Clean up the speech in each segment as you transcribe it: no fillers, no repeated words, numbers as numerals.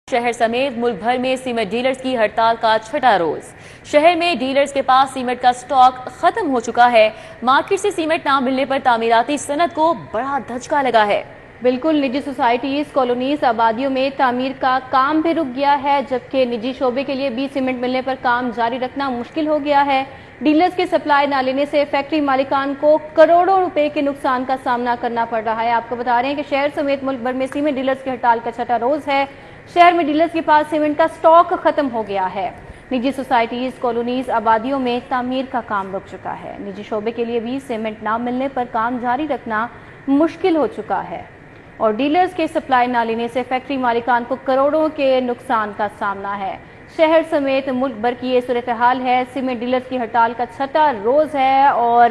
شہر سمیت ملک بھر میں سیمنٹ ڈیلرز کی ہڑتال کا چھٹا روز۔ شہر میں ڈیلرز کے پاس سیمنٹ کا سٹاک ختم ہو چکا ہے۔ مارکیٹ سے سیمنٹ نہ ملنے پر تعمیراتی صنعت کو بڑا دھچکا لگا ہے۔ بالکل، نجی سوسائٹیز، کالونیز، آبادیوں میں تعمیر کا کام بھی رک گیا ہے، جبکہ نجی شعبے کے لیے بھی سیمنٹ ملنے پر کام جاری رکھنا مشکل ہو گیا ہے۔ ڈیلرز کے سپلائی نہ لینے سے فیکٹری مالکان کو کروڑوں روپے کے نقصان کا سامنا کرنا پڑ رہا ہے۔ آپ کو بتا رہے ہیں کہ شہر سمیت ملک بھر میں سیمنٹ ڈیلرز کی ہڑتال کا چھٹا روز ہے۔ شہر میں ڈیلرز کے پاس سیمنٹ کا سٹاک ختم ہو گیا ہے۔ نجی سوسائٹیز، کالونیز، آبادیوں میں تعمیر کا کام رک چکا ہے۔ نجی شعبے کے لیے بھی سیمنٹ نہ ملنے پر کام جاری رکھنا مشکل ہو چکا ہے اور ڈیلرز کے سپلائی نہ لینے سے فیکٹری مالکان کو کروڑوں کے نقصان کا سامنا ہے۔ شہر سمیت ملک بھر کی یہ صورتحال ہے۔ سیمنٹ ڈیلرز کی ہڑتال کا چھٹا روز ہے اور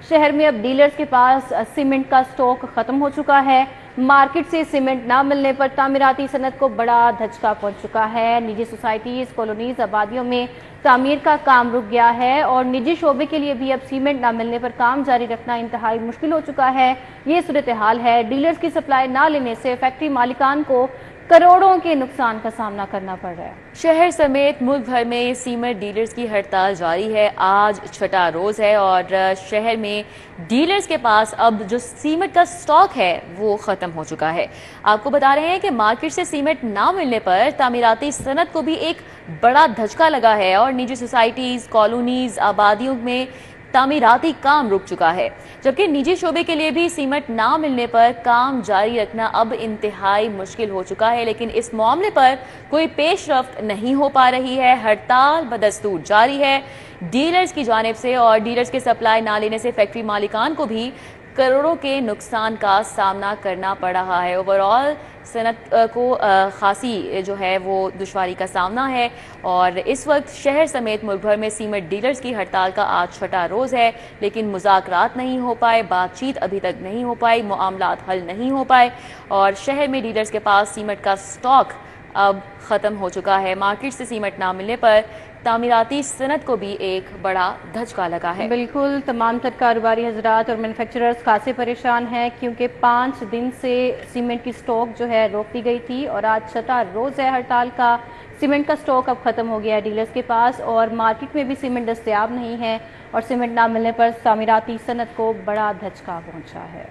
شہر میں اب ڈیلرز کے پاس سیمنٹ کا سٹاک ختم ہو چکا ہے۔ مارکیٹ سے سیمنٹ نہ ملنے پر تعمیراتی صنعت کو بڑا دھچکا پہنچ چکا ہے۔ نجی سوسائٹیز، کالونیز، آبادیوں میں تعمیر کا کام رک گیا ہے اور نجی شعبے کے لیے بھی اب سیمنٹ نہ ملنے پر کام جاری رکھنا انتہائی مشکل ہو چکا ہے۔ یہ صورتحال ہے۔ ڈیلرز کی سپلائی نہ لینے سے فیکٹری مالکان کو کروڑوں کے نقصان کا سامنا کرنا پڑ رہا ہے۔ شہر سمیت ملک بھر میں سیمنٹ ڈیلرز کی ہڑتال جاری ہے۔ آج چھٹا روز ہے اور شہر میں ڈیلرز کے پاس اب جو سیمنٹ کا سٹاک ہے وہ ختم ہو چکا ہے۔ آپ کو بتا رہے ہیں کہ مارکیٹ سے سیمنٹ نہ ملنے پر تعمیراتی صنعت کو بھی ایک بڑا دھچکا لگا ہے اور نجی سوسائٹیز، کالونیز، آبادیوں میں تعمیراتی کام رک چکا ہے، جبکہ نجی شعبے کے لیے بھی سیمنٹ نہ ملنے پر کام جاری رکھنا اب انتہائی مشکل ہو چکا ہے، لیکن اس معاملے پر کوئی پیش رفت نہیں ہو پا رہی ہے۔ ہڑتال بدستور جاری ہے ڈیلرز کی جانب سے اور ڈیلرز کے سپلائی نہ لینے سے فیکٹری مالکان کو بھی کروڑوں کے نقصان کا سامنا کرنا پڑ رہا ہے۔ اوورآل صنعت کو خاصی جو ہے وہ دشواری کا سامنا ہے اور اس وقت شہر سمیت ملک بھر میں سیمنٹ ڈیلرز کی ہڑتال کا آج چھٹا روز ہے، لیکن مذاکرات نہیں ہو پائے، بات چیت ابھی تک نہیں ہو پائی، معاملات حل نہیں ہو پائے اور شہر میں ڈیلرز کے پاس سیمنٹ کا سٹاک اب ختم ہو چکا ہے۔ مارکیٹ سے سیمنٹ نہ ملنے پر تعمیراتی صنعت کو بھی ایک بڑا دھچکا لگا ہے۔ بالکل، تمام تر کاروباری حضرات اور مینوفیکچررز خاصے پریشان ہیں کیونکہ 5 دن سے سیمنٹ کی سٹاک جو ہے روک دی گئی تھی اور آج چھٹا روز ہے ہڑتال کا۔ سیمنٹ کا سٹاک اب ختم ہو گیا ہے ڈیلرز کے پاس اور مارکیٹ میں بھی سیمنٹ دستیاب نہیں ہے اور سیمنٹ نہ ملنے پر تعمیراتی صنعت کو بڑا دھچکا پہنچا ہے۔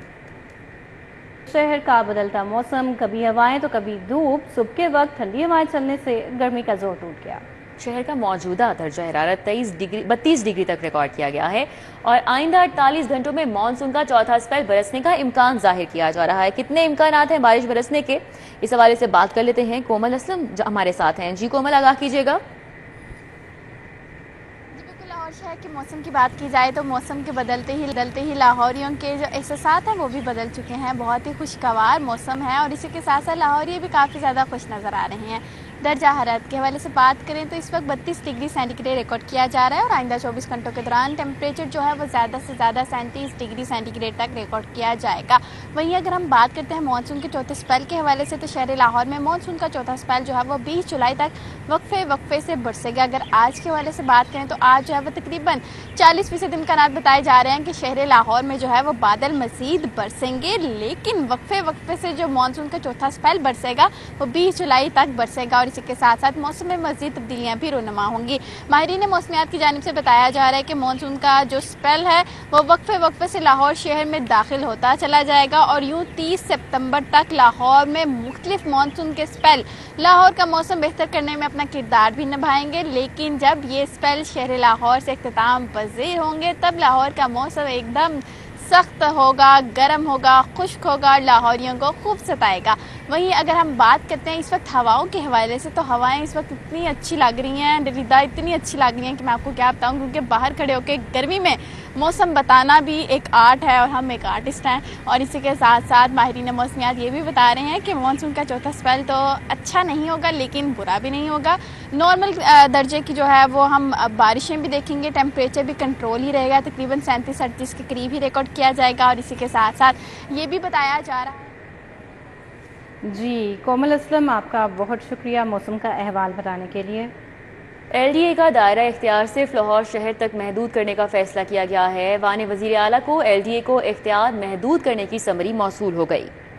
شہر کا بدلتا موسم، کبھی ہوائیں تو کبھی دھوپ، صبح کے وقت ٹھنڈی ہوائیں چلنے سے گرمی کا زور ٹوٹ گیا۔ شہر کا موجودہ درجہ حرارت 32 ڈگری تک ریکارڈ کیا گیا ہے اور آئندہ 48 گھنٹوں میں مانسون کا چوتھا سپیل برسنے کا امکان ظاہر کیا جا رہا ہے۔ کتنے امکانات ہیں بارش برسنے کے، اس حوالے سے بات کر لیتے ہیں۔ کومل اسلم ہمارے ساتھ ہیں۔ جی کومل، آگاہ کیجیے گا۔ لاہور شہر کے موسم کی بات کی جائے تو موسم کے بدلتے ہی لاہوریوں کے جو احساسات ہیں وہ بھی بدل چکے ہیں۔ بہت ہی خوشگوار موسم ہے اور اسی کے ساتھ ساتھ لاہوری بھی کافی زیادہ خوش نظر آ رہے ہیں۔ درجہ حرارت کے حوالے سے بات کریں تو اس وقت 32 ڈگری سینٹی گریڈ ریکارڈ کیا جا رہا ہے اور آئندہ 24 گھنٹوں کے دوران ٹیمپریچر جو ہے وہ زیادہ سے زیادہ 37 ڈگری سینٹی گریڈ تک ریکارڈ کیا جائے گا۔ وہیں اگر ہم بات کرتے ہیں مانسون کے چوتھے سپیل کے حوالے سے تو شہر لاہور میں مانسون کا چوتھا سپیل جو ہے وہ 20 جولائی تک وقفے سے برسے گا۔ اگر آج کے حوالے سے بات کریں تو آج جو ہے وہ تقریباً 40% امکانات بتائے جا رہے ہیں کہ شہر لاہور میں جو ہے وہ بادل مزید برسیں گے، لیکن وقفے سے جو مانسون کا چوتھا سپیل برسے گا وہ 20 جولائی تک برسے گا اور اسی کے ساتھ ساتھ موسم میں مزید تبدیلیاں بھی رونما ہوں گی۔ ماہرین موسمیات کی جانب سے بتایا جا رہا ہے کہ مانسون کا جو سپیل ہے وہ وقفے سے لاہور شہر میں داخل ہوتا چلا جائے گا اور یوں 30 سپتمبر تک لاہور میں مختلف مانسون کے سپیل لاہور کا موسم بہتر کرنے میں اپنا کردار بھی نبھائیں گے، لیکن جب یہ سپیل شہر لاہور سے اختتام پذیر ہوں گے تب لاہور کا موسم ایک دم سخت ہوگا، گرم ہوگا، خشک ہوگا اور لاہوریوں کو خوب ستائے گا۔ وہیں اگر ہم بات کرتے ہیں اس وقت ہواؤں کے حوالے سے تو ہوائیں اس وقت اتنی اچھی لگ رہی ہیں، ڈریدہ اتنی اچھی لگ رہی ہیں کہ میں آپ کو کیا بتاؤں، کیونکہ باہر کھڑے ہو کے گرمی میں موسم بتانا بھی ایک آرٹ ہے اور ہم ایک آرٹسٹ ہیں۔ اور اسی کے ساتھ ساتھ ماہرین موسمیات یہ بھی بتا رہے ہیں کہ مانسون کا چوتھا سپیل تو اچھا نہیں ہوگا لیکن برا بھی نہیں ہوگا۔ نارمل درجے کی جو ہے وہ ہم بارشیں بھی دیکھیں گے، ٹیمپریچر بھی کنٹرول ہی رہے گا، تقریباً 37-38 کے قریب ہی ریکارڈ کیا جائے گا اور اسی کے ساتھ ساتھ یہ بھی بتایا جا رہا ہے۔ جی کومل اسلم، آپ کا بہت شکریہ موسم کا احوال بتانے کے لیے۔ ایل ڈی اے کا دائرہ اختیار صرف لاہور شہر تک محدود کرنے کا فیصلہ کیا گیا ہے۔ ایوان وزیر اعلیٰ کو ایل ڈی اے کو اختیار محدود کرنے کی سمری موصول ہو گئی۔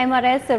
MRS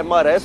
MRS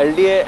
LDA,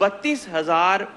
32,000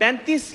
35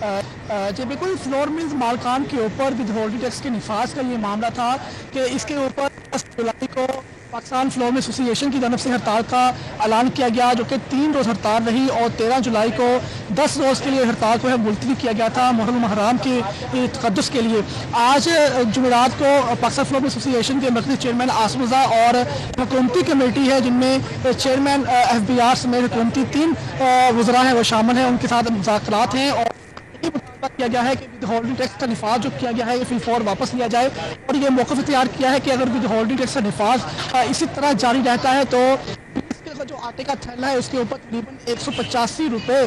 جی بالکل، فلور ملز مالکان کے اوپر ود ہولڈنگ ٹیکس کے نفاذ کا یہ معاملہ تھا کہ اس کے اوپر 10 جولائی کو پاکستان فلور ملز ایسوسی ایشن کی جانب سے ہڑتال کا اعلان کیا گیا، جو کہ 3 روز ہڑتال رہی، اور 13 جولائی کو 10 روز کے لیے ہڑتال کو ملتوی کیا گیا تھا محرم الحرام کے تقدس کے لیے۔ آج جمعرات کو پاکستان فلور ملز ایسوسی ایشن کے مرکزی چیئرمین عاصم رضا اور حکومتی کمیٹی ہے جن میں چیئرمین FBR سمیت حکومتی 3 وزراء ہیں وہ شامل ہیں، ان کے ساتھ مذاکرات ہیں، اور کیا گیا ہے کہ ود ہولڈنگ ٹیکس کا نفاذ جو کیا گیا ہے یہ فی الفور واپس لیا جائے، اور یہ موقف اختیار کیا ہے کہ اگر ود ہولڈنگ ٹیکس کا نفاذ اسی طرح جاری رہتا ہے تو جو آٹے کا تھیلا ہے اس کے اوپر تقریباً 185 روپے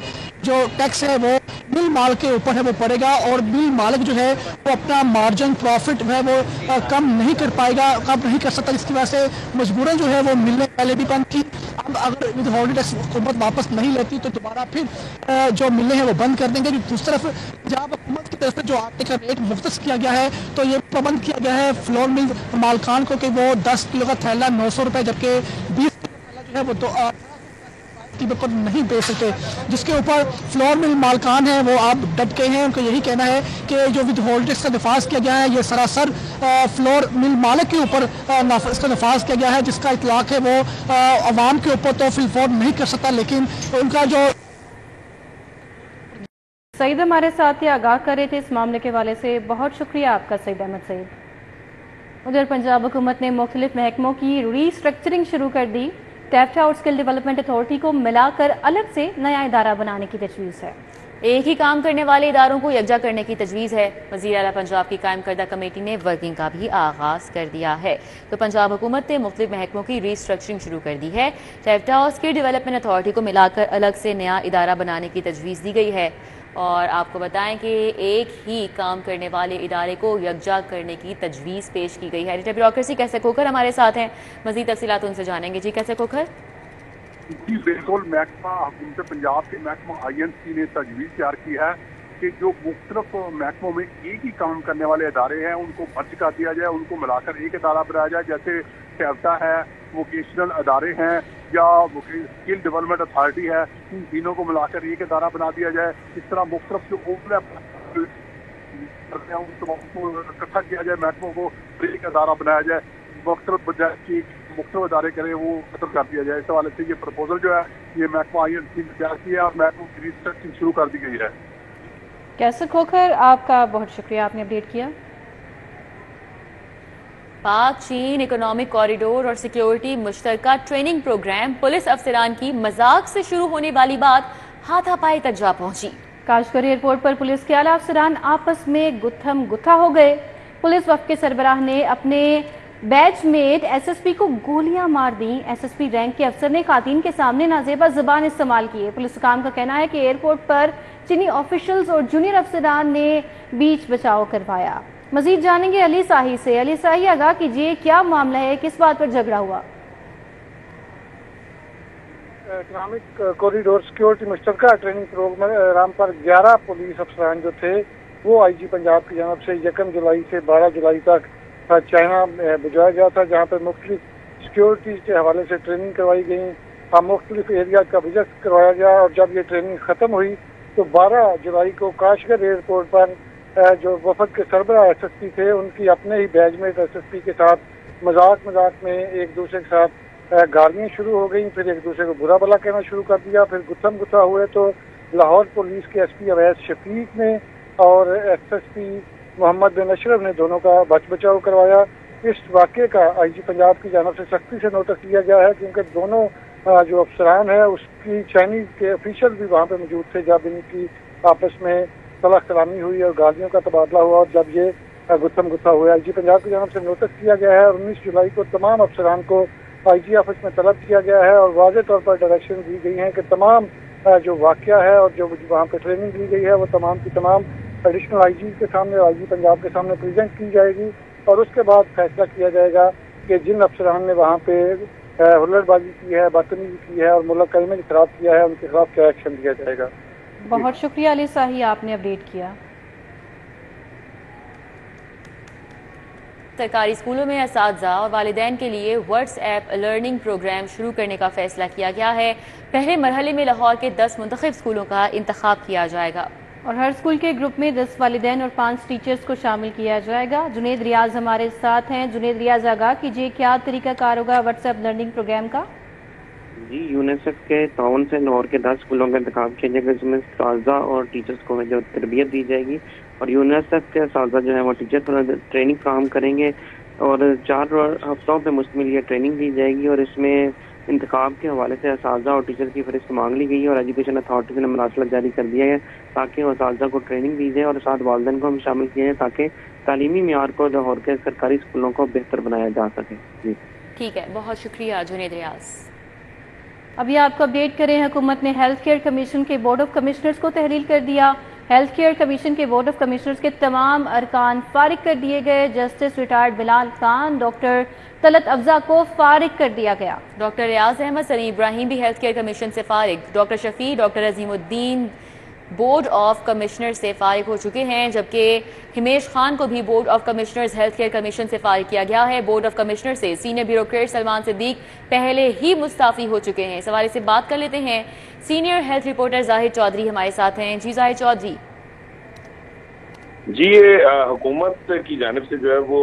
جو ٹیکس ہے وہ مل مال کے اوپر ہے وہ پڑے گا، اور مل مالک جو ہے وہ اپنا مارجن پروفٹ ہے وہ کم نہیں کر پائے گا، کم نہیں کر سکتا، جس کی وجہ سے مجبوراً جو ہے وہ ملنے پہلے بھی بند تھی، اب اگر ود ہولڈنگ ٹیکس حکومت واپس نہیں لیتی تو دوبارہ پھر جو ملیں ہیں وہ بند کر دیں گے۔ دوسری طرف جب حکومت کی طرف سے جو آٹے کا ریٹ مختص کیا گیا ہے تو یہ پابند کیا گیا ہے فلور مل مالکان کو کہ وہ 10 کلو کا تھیلا 900 روپے جبکہ 20 ہے وہ تو قیمت پر نہیں بیچ سکتے، جس کے اوپر فلور مل مالکان ہیں وہ آپ ڈٹ کے ہیں، ان کا یہی کہنا ہے کہ جو ود ہولڈنگ ٹیکس کا نفاذ کیا گیا ہے یہ سراسر فلور مل مالک کے اوپر اس کا نفاذ کیا گیا ہے، جس کا اطلاق ہے وہ عوام کے اوپر تو فی الفور نہیں کر سکتا، لیکن ان کا جو سعید ہمارے ساتھ آگاہ کر رہے تھے اس معاملے کے حوالے سے، بہت شکریہ آپ کا سعید احمد سعید۔ ادھر پنجاب حکومت نے مختلف محکموں کی ری اسٹرکچرنگ شروع کر دی، ٹیفٹا اور اسکل ڈیولپمنٹ اتھارٹی کو ملا کر الگ سے نیا ادارہ بنانے کی تجویز ہے۔ ایک ہی کام کرنے والے اداروں کو یکجا کرنے کی تجویز ہے۔ وزیر اعلیٰ پنجاب کی قائم کردہ کمیٹی نے ورکنگ کا بھی آغاز کر دیا ہے، تو پنجاب حکومت نے مختلف محکموں کی ری اسٹرکچرنگ شروع کر دی ہے۔ ٹیفٹا اور اسکل ڈیولپمنٹ اتھارٹی کو ملا کر الگ سے نیا ادارہ بنانے کی تجویز دی گئی ہے، اور آپ کو بتائیں کہ ایک ہی کام کرنے والے ادارے کو یکجا کرنے کی تجویز پیش کی گئی ہے۔ ایڈیٹر بیوروکریسی کیسے کھوکھر ہمارے ساتھ ہیں، مزید تفصیلات ان سے جانیں گے۔ جی کیسے کھوکھر؟ جی بالکل، محکمہ حکومت پنجاب کے محکمہ INC نے تجویز تیار کی ہے کہ جو مختلف محکموں میں ایک ہی کام کرنے والے ادارے ہیں ان کو مرج کر دیا جائے، ان کو ملا کر ایک ادارہ بنایا جائے، جیسے ٹیفٹا ہے، ووکیشنل ادارے ہیں یا اسکل ڈیولپمنٹ اتھارٹی ہے، ان تینوں کو ملا کر ایک ادارہ بنا دیا جائے۔ اس طرح مختلف جو اوور ان تمام کو اکٹھا کیا جائے، محکموں کو ایک ادارہ بنایا جائے، مختلف ادارے کریں وہ ختم کر دیا جائے۔ اس حوالے سے یہ پرپوزل جو ہے یہ محکمہ INC نے تیار کیا ہے اور محکموں کی ری اسٹرکچرنگ شروع کر دی گئی ہے۔ کیسے کھوکھر آپ کا بہت شکریہ، آپ نے اپڈیٹ کیا۔ پاک چین اکنامک کوریڈور اور سیکیورٹی مشترکہ ٹریننگ پروگرام پولیس افسران کی مذاق سے شروع ہونے والی بات ہاتھا پائی تک جا پہنچی۔ کاشگری ایئرپورٹ پر پولیس کے اعلیٰ افسران آپس میں گتھم گتھا ہو گئے۔ پولیس وفد کے سربراہ نے اپنے بیچ میٹ SSP کو گولیاں مار دیں۔ SSP رینک کے افسر نے خواتین کے سامنے نازیبا زبان استعمال کی ہے۔ پولیس حکام کا کہنا ہے کہ ایئرپورٹ پر چینی آفیشلز اور جونیئر افسران نے بیچ بچاؤ کروایا۔ مزید جانیں گے علی ساہی سے۔ علی ساہی آگاہ کیجیے، کیا معاملہ ہے، کس بات پر جھگڑا ہوا؟ اکنامک کوریڈور سیکیورٹی مشترکہ ٹریننگ پروگرام پر 11 پولیس افسران جو تھے وہ IG پنجاب کی جانب سے 1 جولائی سے 12 جولائی تک چائنا بھجوایا گیا تھا، جہاں پر مختلف سیکیورٹی کے حوالے سے ٹریننگ کروائی گئی، مختلف ایریاز کا وزٹ کروایا گیا، اور جب یہ ٹریننگ ختم ہوئی تو 12 جولائی کو کاشگر ایئرپورٹ پر جو وفد کے سربراہ SSP تھے ان کی اپنے ہی بیچ میٹ SSP کے ساتھ مذاق میں ایک دوسرے کے ساتھ گالیاں شروع ہو گئیں، پھر ایک دوسرے کو برا بھلا کہنا شروع کر دیا، پھر گتھم گتھا ہوئے تو لاہور پولیس کے SP اویس شفیق نے اور SSP محمد بن اشرف نے دونوں کا بچ بچاؤ کروایا۔ اس واقعے کا IG پنجاب کی جانب سے سختی سے نوٹس لیا گیا ہے، کیونکہ دونوں جو افسران ہیں اس کی چائنیز کے افیشل بھی وہاں پہ موجود تھے جب ان کی آپس میں صلاح کلامی ہوئی اور گالیوں کا تبادلہ ہوا، اور جب یہ گتھم گتھا ہوا IG پنجاب کی جانب سے نوٹس کیا گیا ہے، اور 19 جولائی کو تمام افسران کو IG آفس میں طلب کیا گیا ہے اور واضح طور پر ڈائریکشن دی گئی ہیں کہ تمام جو واقعہ ہے اور جو وہاں پہ ٹریننگ دی گئی ہے وہ تمام کی تمام ایڈیشنل IG کے سامنے اور IG پنجاب کے سامنے پریزنٹ کی جائے گی، اور اس کے بعد فیصلہ کیا جائے گا کہ جن افسران نے وہاں پہ ہلڑ بازی کی ہے، بدتمیزی کی ہے اور ملک کا امیج خراب کیا ہے ان کے خلاف کیا ایکشن لیا جائے گا۔ بہت شکریہ علی ساہی، آپ نے اپڈیٹ کیا۔ سرکاری اسکولوں میں اساتذہ اور والدین کے لیے واٹس ایپ لرننگ پروگرام شروع کرنے کا فیصلہ کیا گیا ہے۔ پہلے مرحلے میں لاہور کے 10 منتخب اسکولوں کا انتخاب کیا جائے گا۔ اور ہر اسکول کے گروپ میں 10 والدین اور 5 ٹیچرز کو شامل کیا جائے گا۔ جنید ریاض ہمارے ساتھ ہیں۔ جنید ریاض، آگاہ کیجیے کیا طریقہ کار ہوگا واٹس ایپ لرننگ پروگرام کا؟ جی، یونیسیف کے تعاون سے لاہور کے 10 اسکولوں کا انتخاب کیا جائے گا، جس میں اساتذہ اور ٹیچرز کو جو تربیت دی جائے گی، اور یونیسیف کے اساتذہ جو ہے وہ ٹیچر پر ٹریننگ فراہم کریں گے، اور 4 ہفتوں پہ مشتمل یہ ٹریننگ دی جائے گی، اور اس میں انتخاب کے حوالے سے اساتذہ اور ٹیچر کی فہرست مانگ لی گئی ہے، اور ایجوکیشن اتھارٹی نے مراسلہ جاری کر دیا ہے تاکہ اساتذہ کو ٹریننگ دی جائے اور ساتھ والدین کو ہم شامل کیے ہیں تاکہ تعلیمی معیار کو لاہور کے سرکاری اسکولوں کو بہتر بنایا جا سکے۔ جی ٹھیک ہے، بہت شکریہ جنید ریاض۔ ابھی آپ کو اپڈیٹ کریں، حکومت نے ہیلتھ کیئر کمیشن کے بورڈ آف کمشنرز کو تحلیل کر دیا۔ ہیلتھ کیئر کمیشن کے بورڈ آف کمشنرز کے تمام ارکان فارغ کر دیے گئے۔ جسٹس ریٹائرڈ بلال خان، ڈاکٹر طلعت افزا کو فارغ کر دیا گیا۔ ڈاکٹر ریاض احمد، سلیم ابراہیم بھی ہیلتھ کیئر کمیشن سے فارغ۔ Doctor Shafi, doctor Azeem Uddin board of commissioner سے فارغ ہو چکے ہیں، جبکہ ہمیش خان کو بھی board of commissioners health care commission سے فارغ کیا گیا ہے۔ بورڈ آف کمشنر سے سینئر بیوروکریٹ سلمان صدیق پہلے ہی مستعفی ہو چکے ہیں۔ اس حوالے سے بات کر لیتے ہیں، سینئر ہیلتھ رپورٹر زاہد چودھری ہمارے ساتھ ہیں۔ جی زاہد چودھری۔ جی، یہ حکومت کی جانب سے جو ہے وہ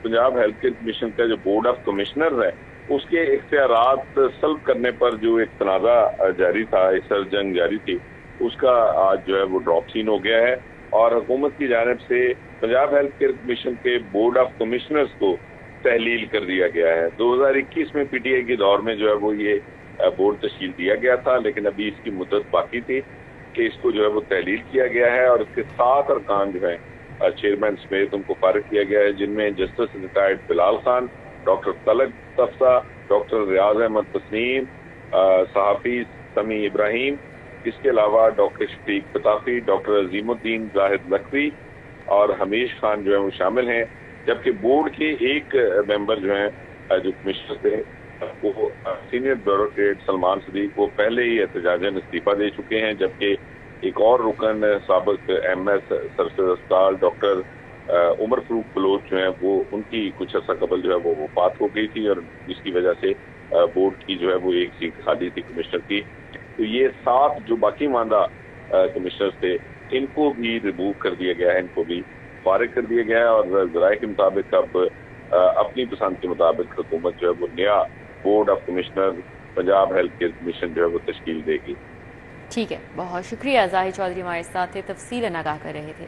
پنجاب ہیلتھ کیئر کمیشن کا جو بورڈ آف کمشنر ہے اس کے اختیارات سلب کرنے پر جو ایک تنازع جاری تھا، ایک سر جنگ جاری تھی، اس کا آج جو ہے وہ ڈراپ سین ہو گیا ہے، اور حکومت کی جانب سے پنجاب ہیلتھ کیئر کمیشن کے بورڈ آف کمشنرز کو تحلیل کر دیا گیا ہے۔ 2021 میں پی ٹی آئی کے دور میں جو ہے وہ یہ بورڈ تشکیل دیا گیا تھا، لیکن ابھی اس کی مدت باقی تھی کہ اس کو جو ہے وہ تحلیل کیا گیا ہے، اور اس کے 7 ارکان جو ہیں چیئرمین سمیت ان کو فارغ کیا گیا ہے، جن میں جسٹس ریٹائرڈ بلال خان، ڈاکٹر طلعت افزا، ڈاکٹر ریاض احمد تسنیم، صحافی سمیع ابراہیم، اس کے علاوہ ڈاکٹر شفیق پتافی، ڈاکٹر عظیم الدین زاہد لکھوی اور ہمیش خان جو ہے وہ شامل ہیں، جبکہ بورڈ کے ایک ممبر جو ہیں جو کمشنر تھے وہ سینئر بیوروکریٹ سلمان صدیق وہ پہلے ہی احتجاجاً استعفیٰ دے چکے ہیں، جبکہ ایک اور رکن سابق ایم ایس سرسد اسپتال ڈاکٹر عمر فروخ بلوچ جو ہیں وہ ان کی کچھ عرصہ قبل جو ہے وہ وفات ہو گئی تھی، اور جس کی وجہ سے بورڈ کی جو ہے وہ ایک سیٹ خالی تھی کمشنر کی۔ تو یہ 7 جو باقی ماندہ کمشنرز تھے ان کو بھی ریموو کر دیا گیا ہے، ان کو بھی فارغ کر دیا گیا ہے، اور ذرائع کے مطابق اب اپنی پسند کے مطابق حکومت جو ہے وہ نیا board of commissioner Punjab health care commission جو ہے وہ تشکیل دے گی۔ ٹھیک ہے، بہت شکریہ۔ زاہد چودھری ہمارے ساتھ تھے، تفصیل آگاہ کر رہے تھے۔